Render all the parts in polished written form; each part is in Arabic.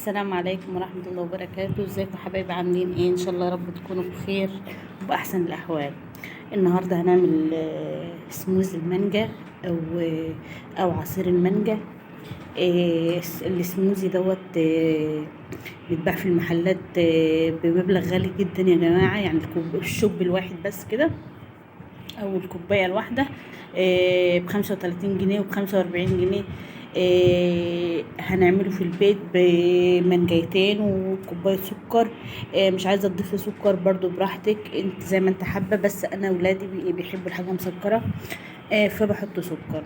السلام عليكم ورحمة الله وبركاته. ازيكم يا حبايبي؟ عاملين ايه؟ ان شاء الله يا رب تكونوا بخير وبأحسن الأحوال. النهاردة هنعمل سموز المانجا او او عصير المانجا. السموزي دوت بيتباع في المحلات بمبلغ غالي جدا يا جماعة. يعني الشوب الواحد بس كده او الكوبايه الواحده ب35 جنيه وب45 جنيه. هنعمله في البيت بمنجيتين وكوبايه سكر. مش عايزه تضيفي سكر برضو براحتك، انت زي ما انت حابه، بس انا ولادي بيحبوا الحاجه مسكره فبحط سكر.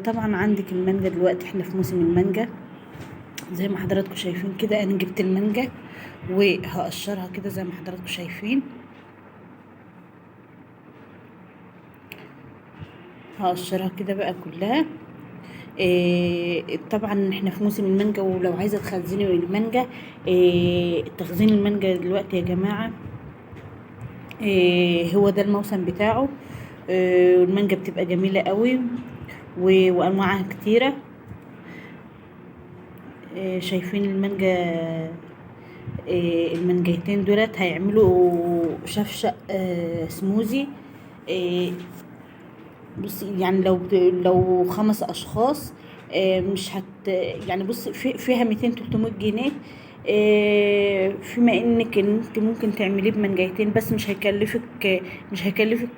طبعا عندك المانجا، دلوقتي احنا في موسم المانجا زي ما حضراتكم شايفين كده. انا جبت المانجا وهقشرها كده زي ما حضراتكم شايفين. هقشرها كده بقى كلها. طبعا احنا في موسم المانجا، ولو عايزه تخزني المانجا، تخزين المانجا دلوقتي يا جماعه هو ده الموسم بتاعه. والمانجا بتبقى جميله قوي وانواعها كتيره. شايفين المانجا؟ المانجايتين دولت هيعملوا شفشق سموزي. بصي يعني لو 5 اشخاص مش يعني بصي فيها 200 300 جنيه. فيما انت ممكن تعمليه بمانجايتين بس مش هيكلفك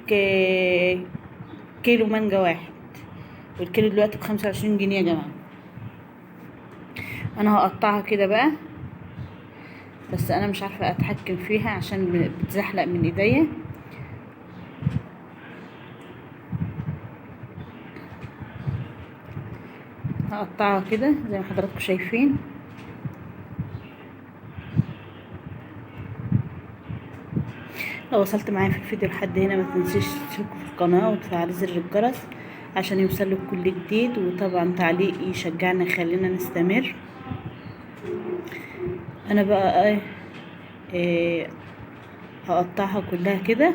كيلو مانجا واحد. والكيلو دلوقتي ب25 جنيه يا جماعه. انا هقطعها كده بقى، بس انا مش عارفه اتحكم فيها عشان بتزحلق من ايديا. هقطعها كده زي ما حضراتكم شايفين. لو وصلت معايا في الفيديو لحد هنا ما تنسيش تشتركوا في القناة وتفعلوا زر الجرس عشان يوصلك كل جديد، وطبعا تعليق يشجعنا يخلينا نستمر. انا بقى هقطعها كلها كده.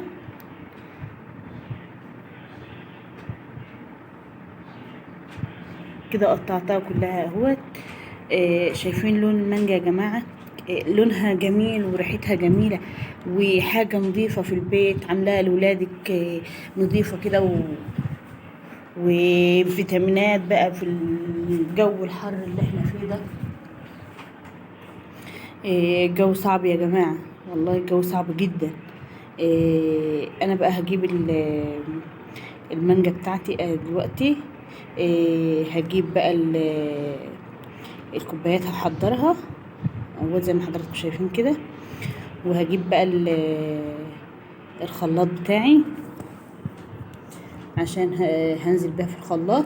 كده قطعتها كلها اهوت. شايفين لون المانجا يا جماعة؟ لونها جميل وريحتها جميلة، وحاجة نظيفة في البيت عاملاها لولادك. نظيفة كده وفيتامينات بقى في الجو الحر اللي احنا فيه ده. الجو صعب يا جماعة، والله الجو صعب جدا. انا بقى هجيب المانجا بتاعتي دلوقتي. هجيب بقى الكوبايات هحضرها اهو زي ما حضراتكم شايفين كده. وهجيب بقى الخلاط بتاعي عشان هنزل بيها في الخلاط.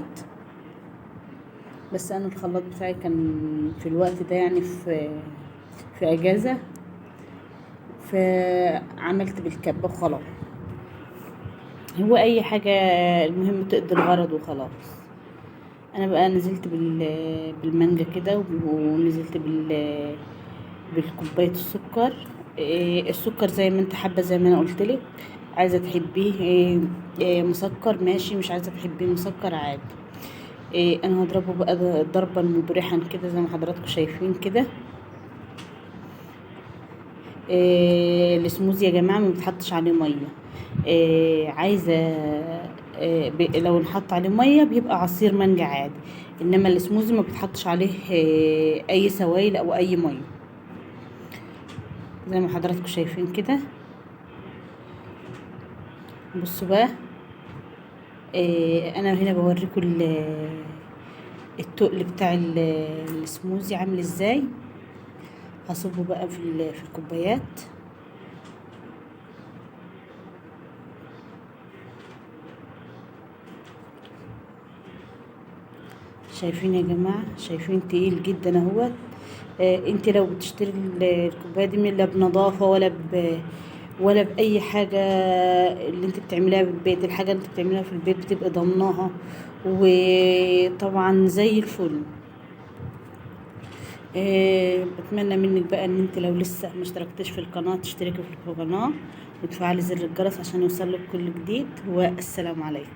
بس انا الخلاط بتاعي كان في الوقت ده يعني في اجازة، فعملت بالكبة وخلاص. هو اي حاجة المهم تقضي الغرض وخلاص. انا بقى نزلت بالمانجا كده، ونزلت بالكوبايه السكر. السكر زي ما انت حابه، زي ما انا قلتلك. عايزه تحبيه مسكر ماشي، مش عايزه تحبيه مسكر عادي. انا هضربه بقى ضربا مبرحا كده زي ما حضراتكم شايفين كده. السموزي يا جماعه ما بتحطش عليه ميه. عايزه لو نحط عليه ميه بيبقى عصير مانجا عادي، انما السموزي ما بتحطش عليه اي سوائل او اي ميه زي ما حضراتكم شايفين كده. بصوا بقى، انا هنا بوريكم التقل بتاع السموزي عامل ازاي. هصبه بقى في الكوبايات. شايفين يا جماعه؟ شايفين تقيل جدا اهوت. انت لو بتشتري الكوبايه دي لا بنظافه ولا باي حاجه اللي انت بتعمليها في البيت. الحاجه اللي انت بتعمليها في البيت بتبقى ضمناها وطبعا زي الفل. بتمنى منك بقى ان انت لو لسه ما اشتركتش في القناه تشتركي في القناه وتفعلي زر الجرس عشان يوصلك كل جديد. والسلام عليكم.